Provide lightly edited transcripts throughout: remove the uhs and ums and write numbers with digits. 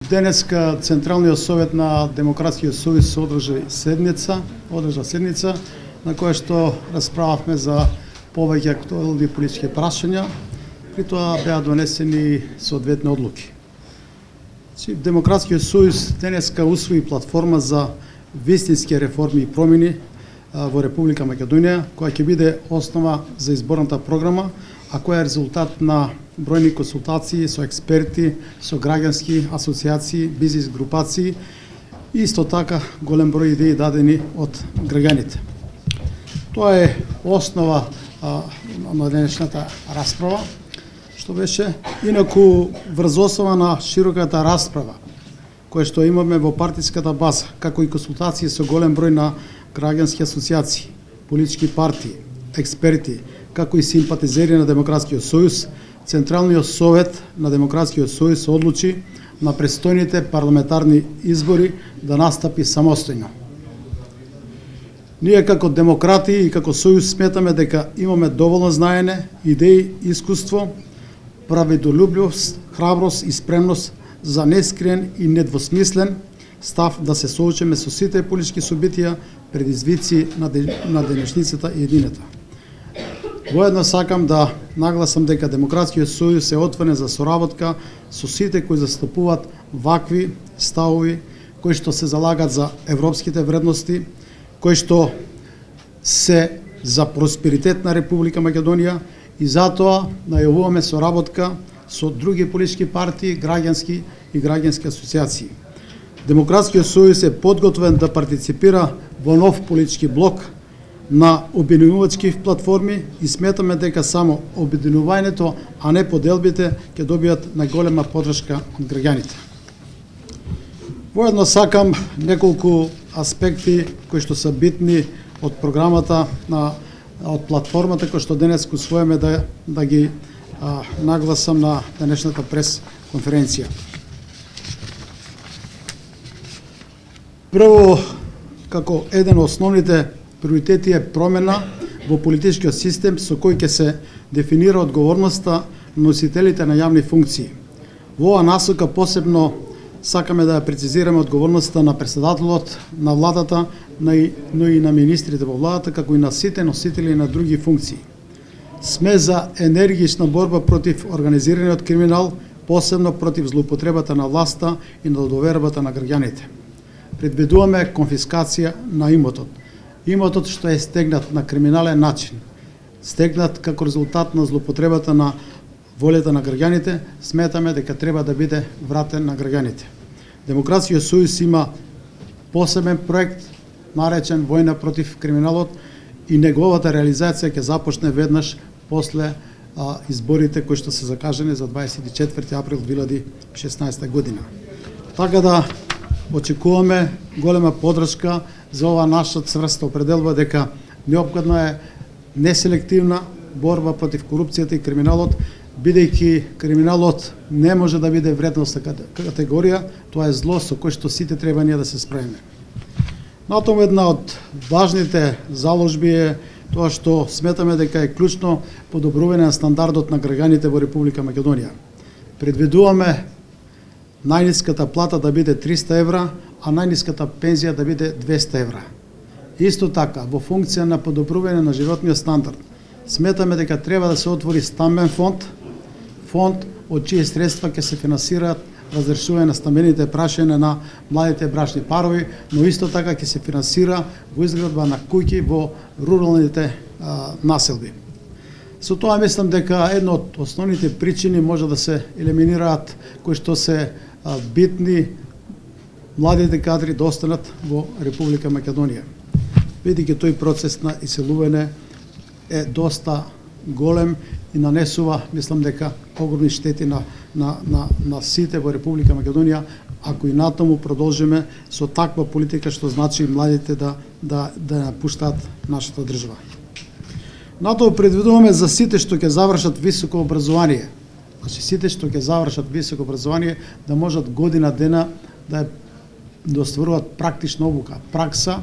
Денеска Централниот совет на Демократскиот сојуз одржа седница на која што расправавме за повеќе актуелни политички прашања, при тоа беа донесени соодветни одлуки. Демократскиот сојуз денеска усвои платформа за вистински реформи и промени во Република Македонија, која ќе биде основа за изборната програма, а која е резултат на бројни консултации со експерти, со граѓански асоциации, бизнис групации и исто така голем број идеи дадени од граѓаните. Тоа е основа на денешната расправа, што беше инаку врз основа на широката расправа која што имаме во партиската база, како и консултации со голем број на граѓански асоциации, политички партии, експерти, како и симпатизери на Демократскиот сојуз, Централниот совет на Демократскиот сојуз одлучи на престојните парламентарни избори да настапи самостојно. Ние како демократи и како сојуз сметаме дека имаме доволно знаење, идеи, искуство, праведолюбивост, храброст и спремност за нескриен и недвосмислен став да се соочиме со сите политички собитија, предизвици на денешницата и едината. Воедно сакам да нагласам дека Демократскиот сојуз е отворен за соработка со сите кои застапуваат вакви ставови, кои што се залагат за европските вредности, кои што се за просперитет на Република Македонија и затоа најавуваме соработка со други политички партии, граѓански и граѓански асоциации. Демократскиот сојуз е подготвен да партиципира во нов политички блок на обединувачки платформи и сметаме дека само обединувањето, а не поделбите, ќе добијат најголема поддршка од граѓаните. Воедно сакам неколку аспекти кои што се битни од програмата од платформата која што денес усвоиме да ги нагласам на денешната прес конференција. Прво, како еден од основните приоритети е промена во политичкиот систем со кој ќе се дефинира одговорноста на носителите на јавни функции. Во оваа насока посебно сакаме да ја прецизираме одговорноста на претседателот на владата, но и на министрите во владата, како и на сите носители на други функции. Сме за енергична борба против организираниот криминал, посебно против злоупотребата на власта и на довербата на граѓаните. Предвидуваме конфискација на имотот. Имотот што е стегнат на криминален начин, стегнат како резултат на злоупотребата на волјата на граѓаните, сметаме дека треба да биде вратен на граѓаните. Демократскиот сојуз има посебен проект наречен Војна против криминалот и неговата реализација ќе започне веднаш после изборите кои што се закажани за 24 април 2016 година. Така да очекуваме голема поддршка за ова наша цврста определба дека неопходна е неселективна борба против корупцијата и криминалот, бидејќи криминалот не може да биде вредностна категорија, тоа е зло со кое што сите треба ние да се справиме. Натаму една од важните заложби е тоа што сметаме дека е клучно подобрување на стандардот на граѓаните во Република Македонија. Предвидуваме најниската плата да биде 300 евра, а најниската пензија да биде 200 евра. Исто така, во функција на подобрување на животниот стандард, сметаме дека треба да се отвори стамбен фонд од чии средства ќе се финансираат разрешување на стамбените прашања на младите брачни парови, но исто така ќе се финансира во изградба на куќи во руралните населби. Со тоа мислам дека една од основните причини може да се елиминираат кои што се битни младите кадри да останат во Република Македонија. Бидејќи тој процес на иселување е доста голем и нанесува, мислам дека огромни штети на сите во Република Македонија, ако и натаму продолжиме со таква политика што значи младите да напуштаат нашата држава. Натаму предвидуваме за сите што ќе завршат високо образование, значи сите што ќе завршат високо образование да можат година дена да остваруваат практична обука, пракса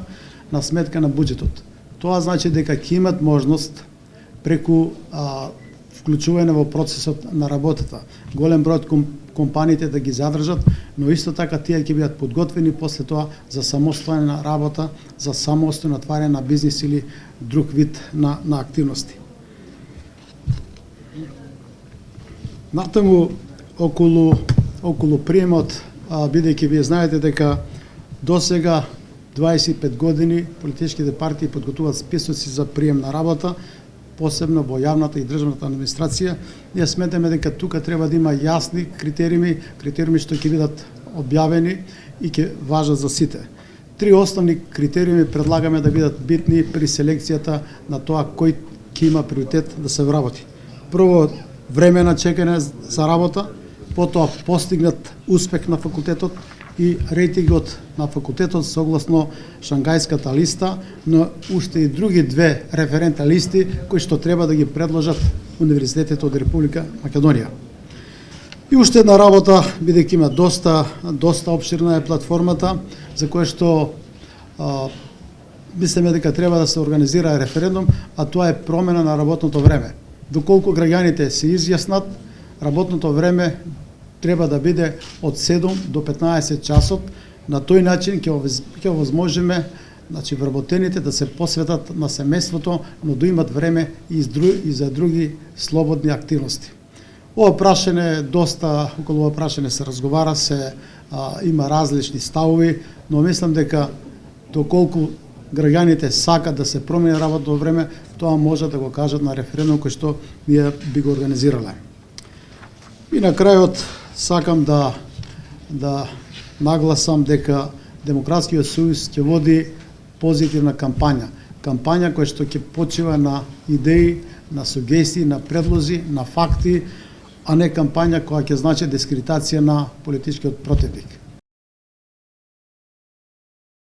на сметка на буџетот. Тоа значи дека ќе имат можност преку вклучување во процесот на работата, голем број од компаниите да ги задржат, но исто така тие ќе бидат подготвени после тоа за самостојна работа, за самостојно отварање на бизнис или друг вид на активности. Натаму околу приемот, бидејќи вие знаете дека досега 25 години политичките партии подготвуваат списоци за прием на работа, посебно во јавната и државната администрација. Ние сметаме дека тука треба да има јасни критериуми што ќе бидат објавени и ќе важат за сите. Три основни критериуми предлагаме да бидат битни при селекцијата на тоа кој ќе има приоритет да се вработи. Прво, време на чекање за работа, потоа постигнат успех на факултетот и рейтингот на факултетот согласно Шангајската листа, но уште и други две референтни листи кои што треба да ги предложат универзитетите од Република Македонија. И уште една работа, бидејќи има доста опширна е платформата, за која што мислиме дека треба да се организира референдум, а тоа е промена на работното време. Доколку граѓаните се изјаснат, работното време треба да биде од 7 до 15 часот. На тој начин ќе овозможиме вработените да се посветат на семејството, но да имат време и за други слободни активности. Ова прашање околу ова прашање се разговара, има различни ставови, но мислам дека доколку граѓаните сакат да се промени работно време, тоа може да го кажат на референдум кој што ние би го организирале. И на крајот сакам да нагласам дека Демократскиот сојуз ќе води позитивна кампања која што ќе почива на идеи, на сугестии, на предлози, на факти, а не кампања која ќе значи дискредитација на политичкиот противник.